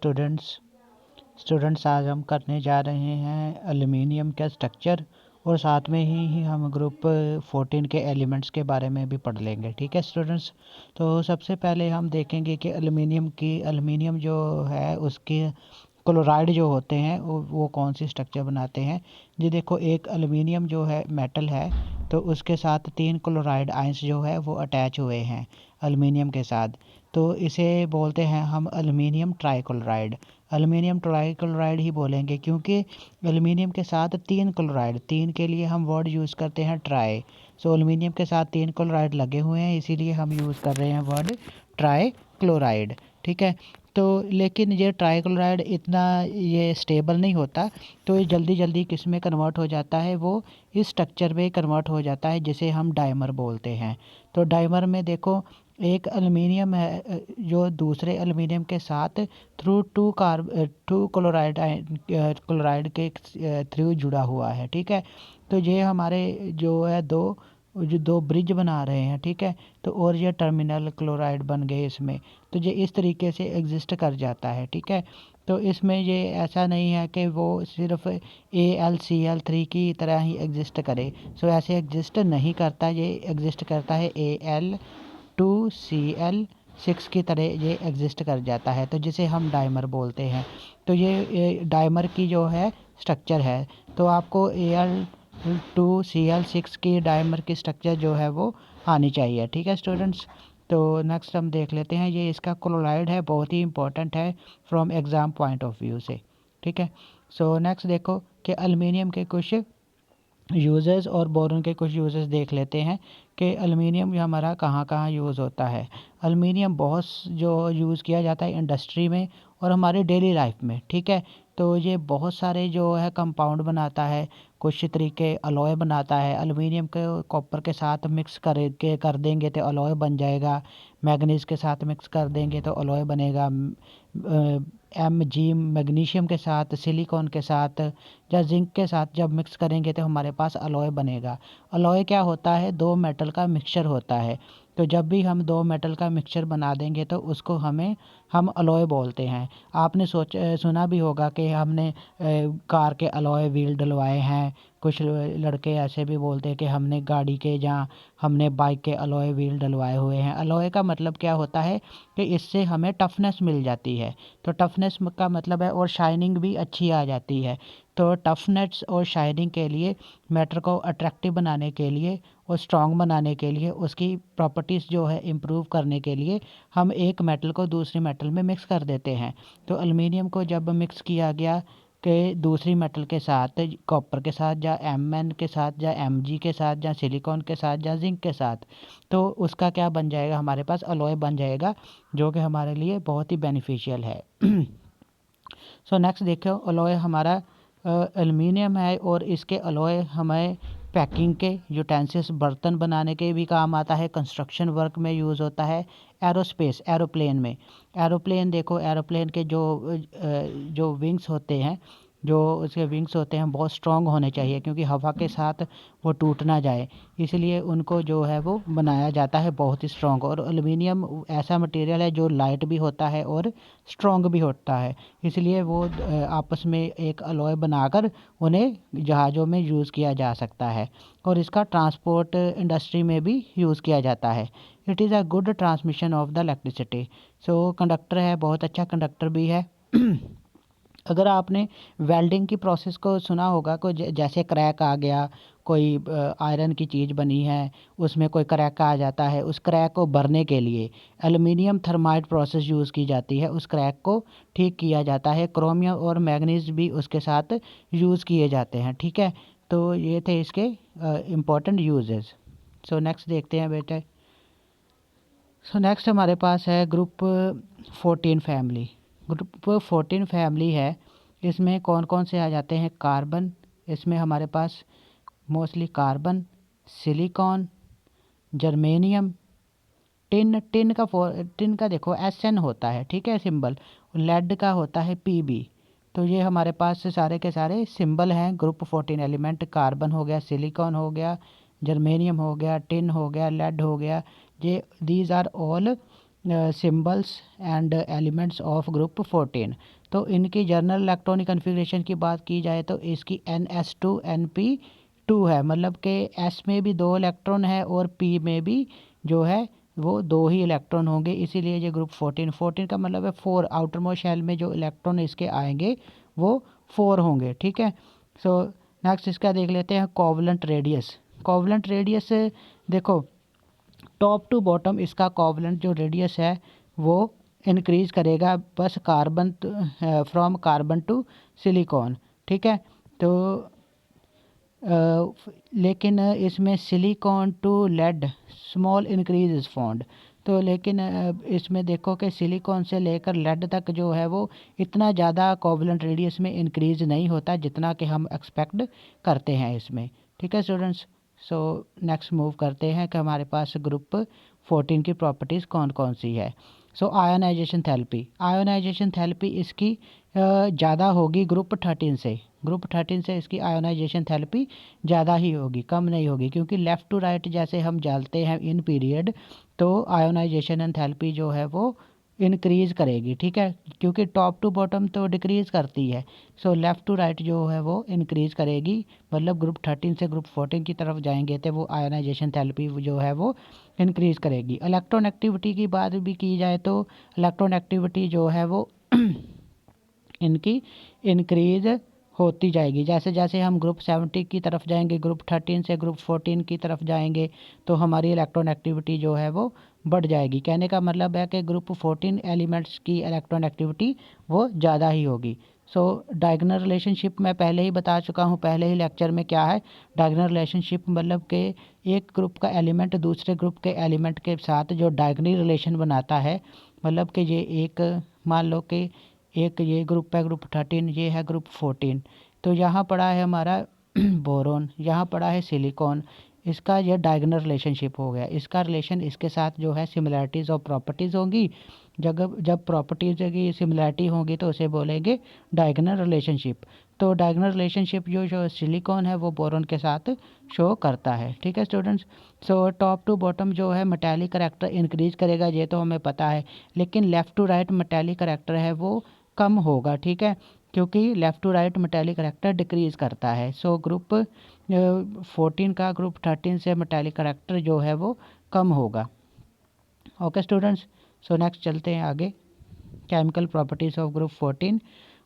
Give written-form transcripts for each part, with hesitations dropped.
Students आज हम करने जा रहे हैं एल्युमिनियम का स्ट्रक्चर और साथ में ही हम ग्रुप 14 के एलिमेंट्स के बारे में भी पढ़ लेंगे। ठीक है स्टूडेंट्स, तो सबसे पहले हम देखेंगे कि एल्युमिनियम जो है उसके क्लोराइड जो होते हैं वो कौन सी स्ट्रक्चर बनाते हैं। जी देखो, एक एल्युमिनियम जो है मेटल है तो उसके साथ 3 क्लोराइड आयंस जो है वो अटैच हुए हैं एल्युमिनियम के साथ, तो इसे बोलते हैं हम एल्युमिनियम ट्राइक्लोराइड। एल्युमिनियम ट्राइक्लोराइड ही बोलेंगे क्योंकि एल्युमिनियम के साथ 3 क्लोराइड, 3 के लिए हम वर्ड यूज़ करते हैं ट्राई। सो एल्युमिनियम के साथ 3 क्लोराइड लगे हुए हैं, इसीलिए हम यूज़ कर रहे हैं वर्ड ट्राई क्लोराइड। ठीक है, तो लेकिन ये ट्राइक्लोराइड इतना ये स्टेबल नहीं होता, तो ये जल्दी जल्दी किस में कन्वर्ट हो जाता है, वो इस स्ट्रक्चर में कन्वर्ट हो जाता है जिसे हम डाइमर बोलते हैं। तो डाइमर में देखो, एक एल्युमिनियम है जो दूसरे एल्युमिनियम के साथ थ्रू टू क्लोराइड के थ्रू जुड़ा हुआ है। ठीक है, तो ये हमारे जो है दो ब्रिज बना रहे हैं। ठीक है, तो और ये टर्मिनल क्लोराइड बन गए इसमें, तो ये इस तरीके से एग्जिस्ट कर जाता है। ठीक है, तो इसमें ये ऐसा नहीं है कि वो सिर्फ AlCl3 की तरह ही एग्जिस्ट करे। सो ऐसे एग्जिस्ट नहीं करता, ये एग्जिस्ट करता है Al2Cl6 की तरह ये एग्जिस्ट कर जाता है, तो जिसे हम डाइमर बोलते हैं। तो ये डाइमर की जो है स्ट्रक्चर है, तो आपको Al2Cl6 की डाइमर की स्ट्रक्चर जो है वो आनी चाहिए। ठीक है स्टूडेंट्स, तो नेक्स्ट हम देख लेते हैं, ये इसका क्लोराइड है, बहुत ही इंपॉर्टेंट है from exam point of view से। ठीक है, सो नेक्स्ट देखो कि एल्युमिनियम के कुछ यूजेस और बोरॉन के कुछ यूजेस देख लेते हैं कि एल्युमिनियम हमारा कहाँ कहाँ यूज़ होता है। एल्युमिनियम बहुत जो यूज़ किया जाता है इंडस्ट्री में और हमारे डेली लाइफ में। ठीक है, तो ये बहुत सारे जो है कंपाउंड बनाता है, कुछ तरीके अलॉय बनाता है। एल्युमिनियम को कॉपर के साथ मिक्स कर देंगे तो अलॉय बन जाएगा, मैग्नीज के साथ मिक्स कर देंगे तो अलॉय बनेगा, मैग्नीशियम के साथ, सिलिकॉन के साथ या जिंक के साथ जब मिक्स करेंगे तो हमारे पास अलॉय बनेगा। अलॉय क्या होता है, दो मेटल का मिक्सचर होता है। तो जब भी हम दो मेटल का मिक्सचर बना देंगे तो उसको हम अलॉय बोलते हैं। आपने सुना भी होगा कि हमने कार के अलॉय व्हील डलवाए हैं। कुछ लड़के ऐसे भी बोलते हैं कि हमने गाड़ी के या हमने बाइक के अलॉय व्हील डलवाए हुए हैं। अलॉय का मतलब क्या होता है कि इससे हमें टफनेस मिल जाती है, तो टफनेस का मतलब है, और शाइनिंग भी अच्छी आ जाती है। तो टफनेस और शाइनिंग के लिए, मैटर को अट्रैक्टिव बनाने के लिए और स्ट्रॉन्ग बनाने के लिए, उसकी प्रॉपर्टीज़ जो है इम्प्रूव करने के लिए हम एक मेटल को दूसरी मेटल में मिक्स कर देते हैं। तो एल्युमिनियम को जब मिक्स किया गया कि दूसरी मेटल के साथ, कॉपर के साथ या Mn के साथ या Mg के साथ या सिलिकॉन के साथ या जिंक के साथ, तो उसका क्या बन जाएगा, हमारे पास अलॉय बन जाएगा, जो कि हमारे लिए बहुत ही बेनिफिशियल है। सो नेक्स्ट देखो, अलॉय हमारा एल्युमिनियम है और इसके अलॉय हमें पैकिंग के यूटेंसिल्स, बर्तन बनाने के भी काम आता है, कंस्ट्रक्शन वर्क में यूज़ होता है, एरोप्लेन में। एरोप्लेन देखो, एरोप्लेन के जो विंग्स होते हैं, जो उसके विंग्स होते हैं बहुत स्ट्रॉन्ग होने चाहिए क्योंकि हवा के साथ वो टूट ना जाए, इसलिए उनको जो है वो बनाया जाता है बहुत ही स्ट्रॉन्ग। और एल्युमिनियम ऐसा मटेरियल है जो लाइट भी होता है और स्ट्रॉन्ग भी होता है, इसलिए वो आपस में एक अलॉय बनाकर उन्हें जहाज़ों में यूज़ किया जा सकता है और इसका ट्रांसपोर्ट इंडस्ट्री में भी यूज़ किया जाता है। It is a good transmission of the electricity. So conductor है, बहुत अच्छा कंडक्टर भी है। अगर आपने वेल्डिंग की प्रोसेस को सुना होगा, कोई जैसे क्रैक आ गया, कोई आयरन की चीज़ बनी है, उसमें कोई क्रैक आ जाता है, उस क्रैक को भरने के लिए एल्युमिनियम थर्माइट प्रोसेस यूज़ की जाती है, उस क्रैक को ठीक किया जाता है। क्रोमियम और मैग्नीज भी उसके साथ यूज़ किए जाते हैं। ठीक है, तो ये थे इसके इम्पोर्टेंट यूजेस। सो नेक्स्ट देखते हैं बेटे। सो नेक्स्ट हमारे पास है ग्रुप 14 फैमिली। ग्रुप 14 फैमिली है, इसमें कौन कौन से आ जाते हैं, कार्बन, इसमें हमारे पास mostly carbon, silicon, germanium, tin का देखो SN होता है। ठीक है सिंबल, लेड का होता है PB। तो ये हमारे पास सारे के सारे सिंबल हैं ग्रुप 14 एलिमेंट। कार्बन हो गया, सिलिकॉन हो गया, जर्मेनियम हो गया, टिन हो गया, लेड हो गया, ये these are all symbols and elements of group 14। तो इनकी जर्नल इलेक्ट्रॉनिक कन्फिग्रेशन की बात की जाए तो इसकी NS2 NP2 है, मतलब कि S में भी 2 इलेक्ट्रॉन है और P में भी जो है वो 2 ही इलेक्ट्रॉन होंगे, इसीलिए ये ग्रुप 14 का मतलब है 4। आउटर मोस्ट शेल में जो इलेक्ट्रॉन इसके आएंगे वो 4 होंगे, ठीक है। सो नेक्स्ट इसका देख लेते हैं कोवलेंट रेडियस। कोवलेंट रेडियस देखो, टॉप टू बॉटम इसका कोवलेंट जो रेडियस है वो इंक्रीज करेगा, बस carbon from carbon to silicon, ठीक है। तो लेकिन इसमें silicon to lead small increase is found. तो लेकिन इसमें देखो कि सिलिकॉन से लेकर लेड तक जो है वो इतना ज़्यादा कोवलेंट रेडियस में इंक्रीज नहीं होता जितना कि हम एक्सपेक्ट करते हैं इसमें, ठीक है स्टूडेंट्स। सो नेक्स्ट मूव करते हैं कि हमारे पास ग्रुप 14 की प्रॉपर्टीज़ कौन कौन सी है। सो आयोनाइजेशन थेरेपी, आयोनाइजेशन थेरेपी इसकी ज़्यादा होगी ग्रुप 13 से। ग्रुप 13 से इसकी आयोनाइजेशन थेरेपी ज़्यादा ही होगी, कम नहीं होगी, क्योंकि लेफ़्ट टू राइट जैसे हम डालते हैं इन पीरियड तो आयोनाइजेशन एंथैल्पी जो है वो इंक्रीज़ करेगी, ठीक है, क्योंकि टॉप टू बॉटम तो डिक्रीज़ करती है। सो लेफ़्ट टू राइट जो है वो इंक्रीज़ करेगी, मतलब ग्रुप 13 से ग्रुप 14 की तरफ जाएंगे तो वो आयोनाइजेशन थेरेपी जो है वो इंक्रीज़ करेगी। इलेक्ट्रॉन एक्टिविटी की बात भी की जाए तो इलेक्ट्रॉन एक्टिविटी जो है वो इनकी इंक्रीज़ होती जाएगी, जैसे जैसे हम ग्रुप 70 की तरफ जाएंगे, ग्रुप 13 से ग्रुप 14 की तरफ जाएंगे तो हमारी इलेक्ट्रॉन एक्टिविटी जो है वो बढ़ जाएगी। कहने का मतलब है कि ग्रुप 14 एलिमेंट्स की इलेक्ट्रॉन एक्टिविटी वो ज़्यादा ही होगी। सो डायगोनल रिलेशनशिप मैं पहले ही बता चुका हूँ पहले ही लेक्चर में क्या है डायगोनल रिलेशनशिप, मतलब कि एक ग्रुप का एलिमेंट दूसरे ग्रुप के एलिमेंट के साथ जो डायगोनल रिलेशन बनाता है, मतलब कि ये एक मान लो कि एक ये ग्रुप है ग्रुप 13, ये है ग्रुप 14। तो यहाँ पड़ा है हमारा बोरोन, यहाँ पड़ा है सिलिकॉन, इसका ये डायगोनल रिलेशनशिप हो गया। इसका रिलेशन इसके साथ जो है सिमिलैरिटीज़ और प्रॉपर्टीज़ होंगी। जब जब प्रॉपर्टीज़ की सिमिलैरिटी होगी तो उसे बोलेंगे डायगोनल रिलेशनशिप। तो डायगोनल रिलेशनशिप जो सिलिकॉन है वो बोरोन के साथ शो करता है, ठीक है students. So top to bottom जो है मेटालिक करैक्टर इंक्रीज करेगा, ये तो हमें पता है, लेकिन left to right metallic character है वो कम होगा, ठीक है, क्योंकि left to right metallic character decrease करता है। सो ग्रुप 14 का ग्रुप 13 से मेटालिक करैक्टर जो है वो कम होगा। ओके स्टूडेंट्स, सो नेक्स्ट चलते हैं आगे। Chemical properties of group 14।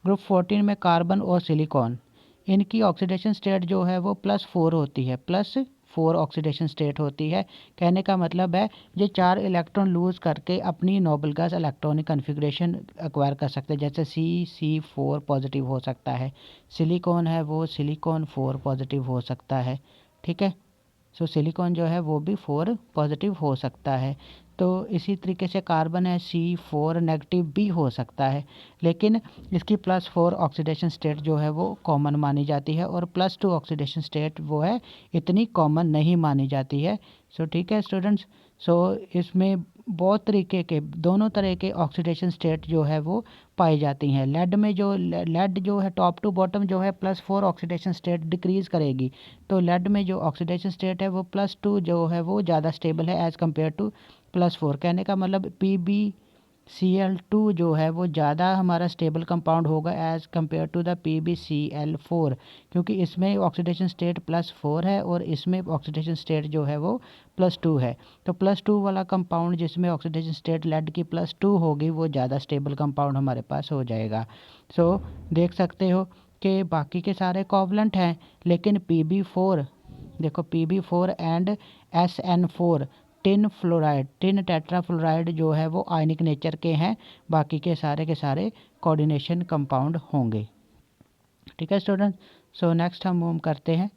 Group 14 में कार्बन और सिलिकॉन, इनकी ऑक्सीडेशन स्टेट जो है वो +4 होती है, +4 ऑक्सीडेशन स्टेट होती है। कहने का मतलब है ये 4 इलेक्ट्रॉन लूज़ करके अपनी noble gas electronic configuration acquire कर सकते हैं, जैसे C4 पॉजिटिव हो सकता है, सिलिकॉन है वो सिलिकॉन 4 पॉजिटिव हो सकता है, ठीक है। सो सिलिकॉन जो है वो भी 4 पॉजिटिव हो सकता है। तो इसी तरीके से कार्बन है C4 नेगेटिव भी हो सकता है, लेकिन इसकी +4 ऑक्सीडेशन स्टेट जो है वो कॉमन मानी जाती है और +2 ऑक्सीडेशन स्टेट वो है इतनी कॉमन नहीं मानी जाती है। सो ठीक है स्टूडेंट्स, सो इसमें बहुत तरीके के दोनों तरह के ऑक्सीडेशन स्टेट जो है वो पाई जाती हैं। लेड जो है टॉप टू बॉटम जो है +4 ऑक्सीडेशन स्टेट डिक्रीज़ करेगी, तो लेड में जो ऑक्सीडेशन स्टेट है वो +2 जो है वो ज़्यादा स्टेबल है एज़ कम्पेयर टू +4। कहने का मतलब PbCl2 जो है वो ज़्यादा हमारा स्टेबल कंपाउंड होगा as compare to the PbCl4, क्योंकि इसमें ऑक्सीडेशन स्टेट +4 है और इसमें ऑक्सीडेशन स्टेट जो है वो +2 है। तो +2 वाला कंपाउंड जिसमें ऑक्सीडेशन स्टेट लेड की +2 होगी वो ज़्यादा स्टेबल कंपाउंड हमारे पास हो जाएगा। सो देख सकते हो कि बाकी के सारे कोवलेंट हैं, लेकिन Pb4 देखो Pb4 and SN4 tin tetrafluoride जो है वो आयनिक नेचर के हैं, बाकी के सारे कोऑर्डिनेशन कंपाउंड होंगे, ठीक है स्टूडेंट। सो नेक्स्ट हम मूव करते हैं।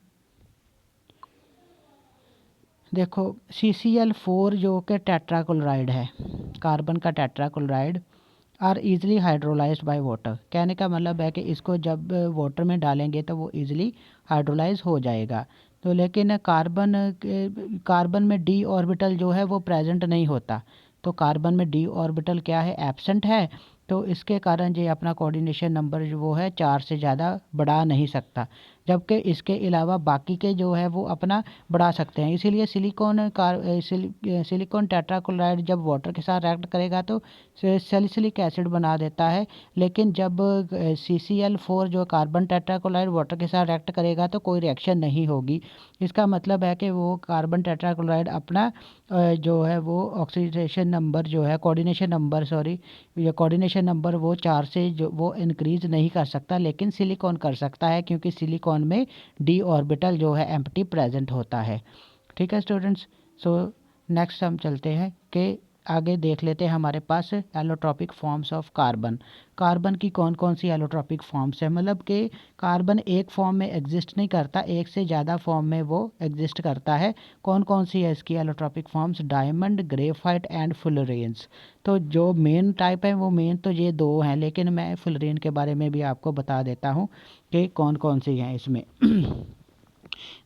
देखो CCl4 जो कि टेट्राक्लोराइड है, कार्बन का tetrachloride, are easily hydrolysed by water. कहने का मतलब है कि इसको जब वाटर में डालेंगे तो वो ईज़िली हाइड्रोलाइज हो जाएगा। तो लेकिन कार्बन में d ऑर्बिटल जो है वो प्रेजेंट नहीं होता, तो कार्बन में d ऑर्बिटल क्या है, एब्सेंट है। तो इसके कारण ये अपना कोऑर्डिनेशन नंबर जो वो है 4 से ज़्यादा बढ़ा नहीं सकता, जबकि इसके अलावा बाकी के जो है वो अपना बढ़ा सकते हैं। इसीलिए सिलिकॉन टेट्राक्लोराइड जब वाटर के साथ रिएक्ट करेगा तो सैलिसिलिक एसिड बना देता है, लेकिन जब CCl4 जो कार्बन टेट्राक्लोराइड वाटर के साथ रिएक्ट करेगा तो कोई रिएक्शन नहीं होगी। इसका मतलब है कि वो कार्बन टेट्राक्लोराइड अपना जो है वो ऑक्सीडेशन नंबर जो है कोऑर्डिनेशन नंबर वो 4 से जो वो इंक्रीज़ नहीं कर सकता, लेकिन सिलिकॉन कर सकता है, क्योंकि सिलिकॉन में d ऑर्बिटल जो है एम्प्टी प्रेजेंट होता है। ठीक है स्टूडेंट्स। सो नेक्स्ट हम चलते हैं कि आगे देख लेते हैं हमारे पास allotropic forms of carbon. Carbon की कौन कौन सी एलोट्रॉपिक फॉर्म्स है, मतलब कि कार्बन एक फॉर्म में एग्जिस्ट नहीं करता, एक से ज़्यादा फॉर्म में वो एग्जिस्ट करता है। कौन कौन सी है इसकी allotropic forms? Diamond, graphite and fullerenes. तो जो मेन टाइप है वो मेन तो ये दो हैं, लेकिन मैं फुलरेन के बारे में भी आपको बता देता हूँ कि कौन कौन सी हैं इसमें।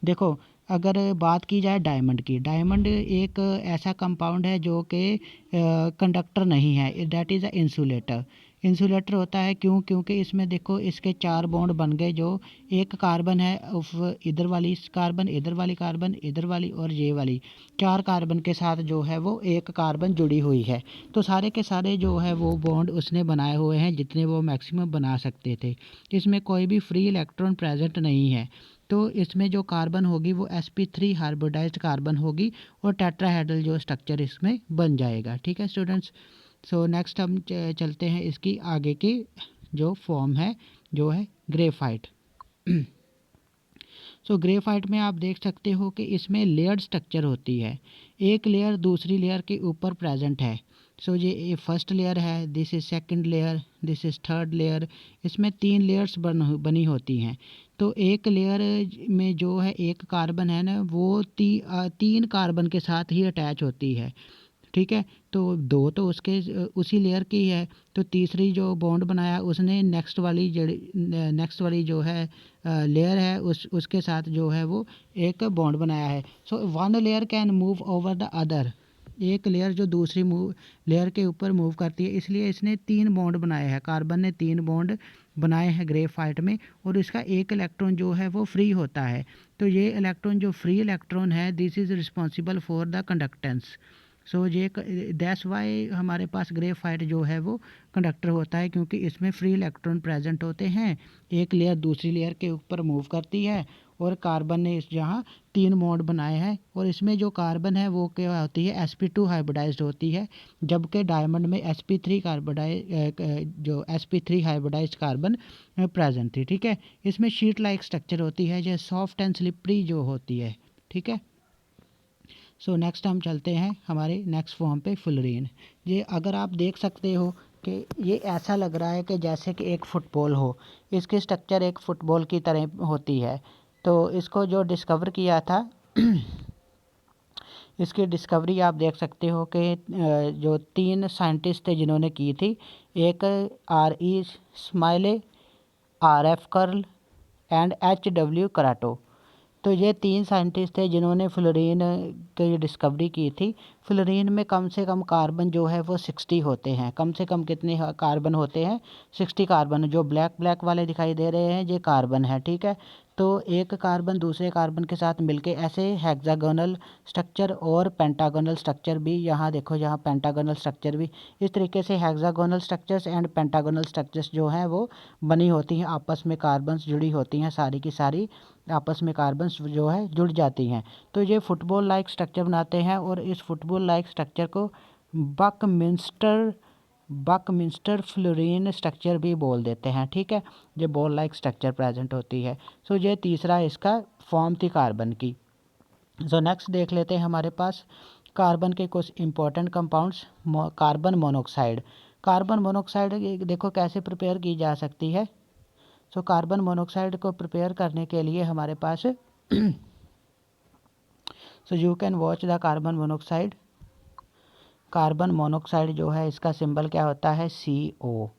देखो, अगर बात की जाए डायमंड की, डायमंड एक ऐसा कंपाउंड है जो कि कंडक्टर नहीं है, that is a insulator. Insulator होता है क्यों? क्योंकि इसमें देखो इसके 4 बॉन्ड बन गए, जो एक कार्बन है इधर वाली कार्बन, इधर वाली कार्बन, इधर वाली और ये वाली 4 कार्बन के साथ जो है वो एक कार्बन जुड़ी हुई है। तो सारे के सारे जो है वो बॉन्ड उसने बनाए हुए हैं जितने वो मैक्सिमम बना सकते थे। इसमें कोई भी फ्री इलेक्ट्रॉन प्रेजेंट नहीं है। तो इसमें जो कार्बन होगी वो sp3 हाइब्रिडाइज्ड कार्बन होगी और टेट्राहेड्रल जो स्ट्रक्चर इसमें बन जाएगा। ठीक है स्टूडेंट्स। सो नेक्स्ट हम चलते हैं इसकी आगे की जो फॉर्म है, जो है ग्रेफाइट। सो ग्रेफाइट में आप देख सकते हो कि इसमें लेयर्ड स्ट्रक्चर होती है, एक लेयर दूसरी लेयर के ऊपर प्रेजेंट है। सो ये फर्स्ट लेयर है, this is second layer, this is third layer. इसमें 3 लेयर्स बनी होती हैं। तो एक लेयर में जो है एक कार्बन है ना, वो 3 कार्बन के साथ ही अटैच होती है। ठीक है, तो 2 तो उसके उसी लेयर की है, तो तीसरी जो बॉन्ड बनाया उसने नेक्स्ट वाली जो है लेयर है उसके साथ जो है वो एक बॉन्ड बनाया है। So one layer can move over the other, एक लेयर जो दूसरी लेयर के ऊपर मूव करती है, इसलिए इसने 3 बॉन्ड बनाए हैं, कार्बन ने 3 बॉन्ड बनाए हैं ग्रेफाइट में, और इसका एक इलेक्ट्रॉन जो है वो फ्री होता है। तो ये इलेक्ट्रॉन जो फ्री इलेक्ट्रॉन है, this is responsible for the conductance. So ये दैट्स वाई हमारे पास ग्रेफाइट जो है वो कंडक्टर होता है, क्योंकि इसमें फ्री इलेक्ट्रॉन प्रेजेंट होते हैं, एक लेयर दूसरी लेयर के ऊपर मूव करती है, और कार्बन ने इस जहाँ 3 बॉन्ड बनाए हैं, और इसमें जो कार्बन है वो क्या होती है, sp2 हाइब्रिडाइज्ड होती है, जबकि डायमंड में sp3 हाइब्रिडाइज्ड कार्बन प्रेजेंट थी। ठीक है, इसमें शीट लाइक स्ट्रक्चर होती है जो सॉफ्ट एंड स्लिपरी जो होती है। ठीक है। सो नेक्स्ट हम चलते हैं हमारे नेक्स्ट फॉर्म पे, फुलरीन। ये अगर आप देख सकते हो कि ये ऐसा लग रहा है कि जैसे कि एक फ़ुटबॉल हो, इसकी स्ट्रक्चर एक फ़ुटबॉल की तरह होती है। तो इसको जो डिस्कवर किया था इसकी डिस्कवरी आप देख सकते हो कि जो 3 साइंटिस्ट थे जिन्होंने की थी, एक RE स्माइले, RF curl and HW कराटो। तो ये 3 साइंटिस्ट थे जिन्होंने फ्लोरीन की डिस्कवरी की थी। फ्लोरीन में कम से कम कार्बन जो है वो 60 होते हैं। कम से कम कितने कार्बन होते हैं? 60 कार्बन। जो ब्लैक ब्लैक वाले दिखाई दे रहे हैं ये कार्बन है। ठीक है, तो एक कार्बन दूसरे कार्बन के साथ मिलके ऐसे हेक्सागोनल स्ट्रक्चर और पेंटागोनल स्ट्रक्चर भी, यहाँ देखो यहाँ पेंटागोनल स्ट्रक्चर भी, इस तरीके से hexagonal structures and pentagonal structures जो हैं वो बनी होती हैं, आपस में कार्बन्स जुड़ी होती हैं, सारी की सारी आपस में कार्बन्स जो है जुड़ जाती हैं। तो ये फुटबॉल लाइक स्ट्रक्चर बनाते हैं, और इस फुटबॉल लाइक स्ट्रक्चर को बकमिंस्टर फ्लोरीन स्ट्रक्चर भी बोल देते हैं। ठीक है, ये बॉल लाइक स्ट्रक्चर प्रेजेंट होती है। सो ये तीसरा इसका फॉर्म थी कार्बन की। सो नेक्स्ट देख लेते हैं हमारे पास कार्बन के कुछ important compounds. Carbon monoxide. Carbon monoxide देखो कैसे प्रिपेयर की जा सकती है। सो कार्बन मोनोक्साइड को प्रिपेयर करने के लिए हमारे पास so you can watch the carbon monoxide. Carbon monoxide जो है इसका सिंबल क्या होता है? CO।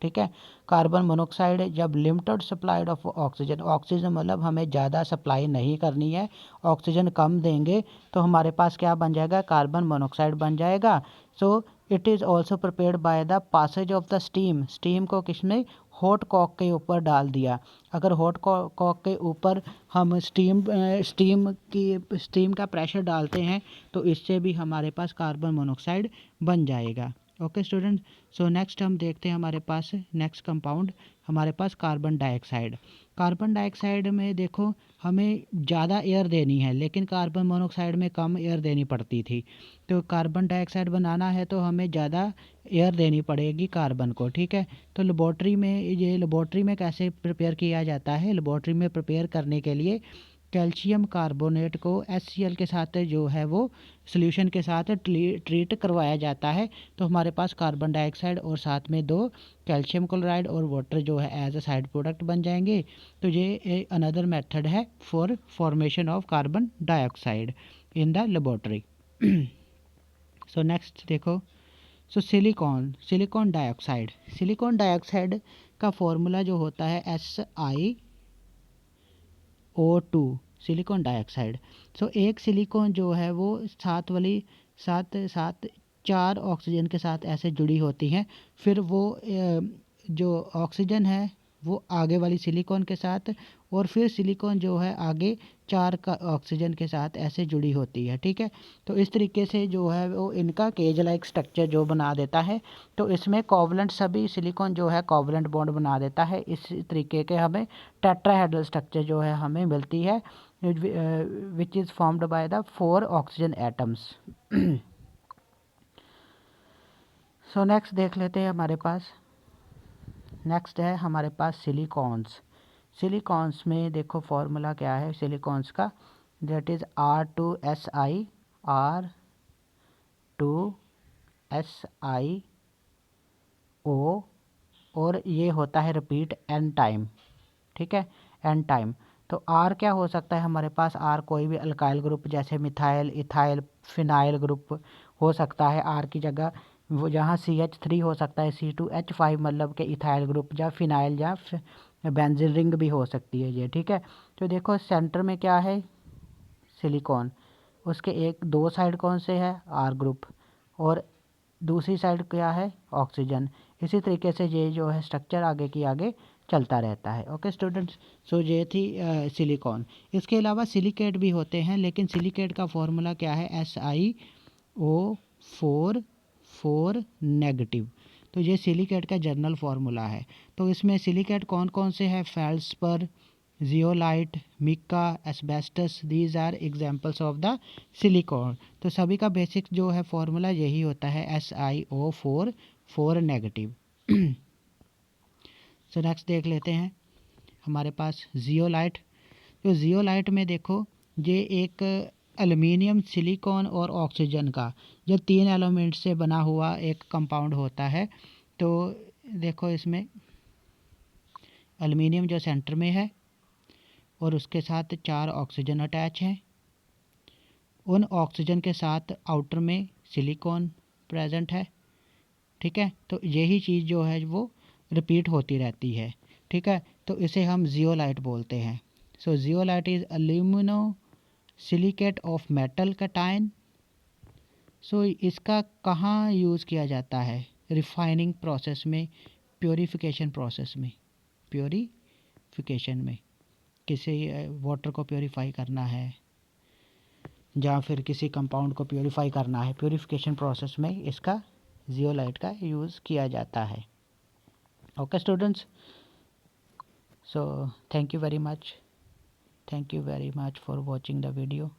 ठीक है। कार्बन मोनोऑक्साइड जब limited supplied of oxygen, oxygen मतलब हमें ज़्यादा सप्लाई नहीं करनी है, ऑक्सीजन कम देंगे तो हमारे पास क्या बन जाएगा, कार्बन मोनोऑक्साइड बन जाएगा। So it is also prepared by the passage of the steam, steam को किसने, हॉट कॉक के ऊपर डाल दिया। अगर हॉट कॉक के ऊपर हम स्टीम का प्रेशर डालते हैं तो इससे भी हमारे पास कार्बन मोनोऑक्साइड बन जाएगा। ओके स्टूडेंट, सो नेक्स्ट हम देखते हैं हमारे पास नेक्स्ट कंपाउंड हमारे पास कार्बन डाइऑक्साइड। कार्बन डाइऑक्साइड में देखो हमें ज़्यादा एयर देनी है लेकिन कार्बन मोनोऑक्साइड में कम एयर देनी पड़ती थी। तो कार्बन डाइऑक्साइड बनाना है तो हमें ज़्यादा एयर देनी पड़ेगी कार्बन को, ठीक है। तो लेबोरेटरी में कैसे प्रिपेयर किया जाता है, लेबोरेटरी में प्रिपेयर करने के लिए कैल्शियम कार्बोनेट को HCl के साथ जो है वो सॉल्यूशन के साथ ट्रीट करवाया जाता है। तो हमारे पास कार्बन डाइऑक्साइड और साथ में 2 कैल्शियम क्लोराइड और वाटर जो है एज अ साइड प्रोडक्ट बन जाएंगे। तो ये अनदर मेथड है for formation of carbon dioxide in the laboratory. So next देखो, सो सिलिकॉन डाइऑक्साइड का फॉर्मूला जो होता है SiO2, सिलिकॉन डाइऑक्साइड। सो एक सिलिकॉन जो है वो सात सात 4 ऑक्सीजन के साथ ऐसे जुड़ी होती हैं, फिर वो जो ऑक्सीजन है वो आगे वाली सिलिकॉन के साथ, और फिर सिलिकॉन जो है आगे 4 का ऑक्सीजन के साथ ऐसे जुड़ी होती है, ठीक है। तो इस तरीके से जो है वो इनका केज लाइक स्ट्रक्चर जो बना देता है। तो इसमें कोवलेंट सभी सिलिकॉन जो है कोवलेंट बॉन्ड बना देता है। इस तरीके के हमें टेट्राहेड्रल स्ट्रक्चर जो है हमें मिलती है which is formed by the 4 oxygen atoms. So next देख लेते हैं हमारे पास, नेक्स्ट है हमारे पास सिलिकॉन्स में देखो फॉर्मूला क्या है सिलिकॉन्स का, दैट इज़ R2SiO, और ये होता है रिपीट n टाइम, ठीक है, n टाइम। तो R क्या हो सकता है हमारे पास, R कोई भी अल्काइल ग्रुप जैसे मिथाइल, इथाइल, फिनाइल ग्रुप हो सकता है R की जगह। वो जहाँ CH3 हो सकता है C2H5 मतलब के इथाइल ग्रुप, या फिनाइल या बेंजीन रिंग भी हो सकती है ये, ठीक है। तो देखो सेंटर में क्या है, सिलिकॉन, उसके 2 साइड कौन से है, R ग्रुप, और दूसरी साइड क्या है, ऑक्सीजन। इसी तरीके से ये जो है स्ट्रक्चर आगे की आगे चलता रहता है। ओके स्टूडेंट्स, सो ये थी सिलिकॉन। इसके अलावा सिलिकेट भी होते हैं, लेकिन सिलिकेट का फॉर्मूला क्या है, SiO4 नेगेटिव। तो ये सिलिकेट का जनरल फार्मूला है। तो इसमें सिलिकेट कौन कौन से हैं, feldspar, zeolite, mica, asbestos, these are examples of the silicon. तो सभी का बेसिक जो है फॉर्मूला यही होता है SiO4 नेगेटिव। सो नेक्स्ट देख लेते हैं हमारे पास जियोलाइट। तो जियोलाइट में देखो ये एक एल्युमिनियम, सिलिकॉन और ऑक्सीजन का जो 3 एलिमेंट से बना हुआ एक कंपाउंड होता है। तो देखो इसमें एल्युमिनियम जो सेंटर में है और उसके साथ 4 ऑक्सीजन अटैच हैं, उन ऑक्सीजन के साथ आउटर में सिलिकॉन प्रेजेंट है, ठीक है। तो यही चीज़ जो है वो रिपीट होती रहती है, ठीक है। तो इसे हम जियोलाइट बोलते हैं। So zeolite is alumino silicate of metal cation. So इसका कहाँ यूज़ किया जाता है, रिफाइनिंग प्रोसेस में, प्योरीफिकेशन प्रोसेस में, प्योरीफिकेशन में किसी वाटर को प्योरीफाई करना है या फिर किसी कंपाउंड को प्योरीफाई करना है, प्योरीफिकेशन प्रोसेस में इसका जियोलाइट का यूज़ किया जाता है। Okay students, so thank you very much for watching the video.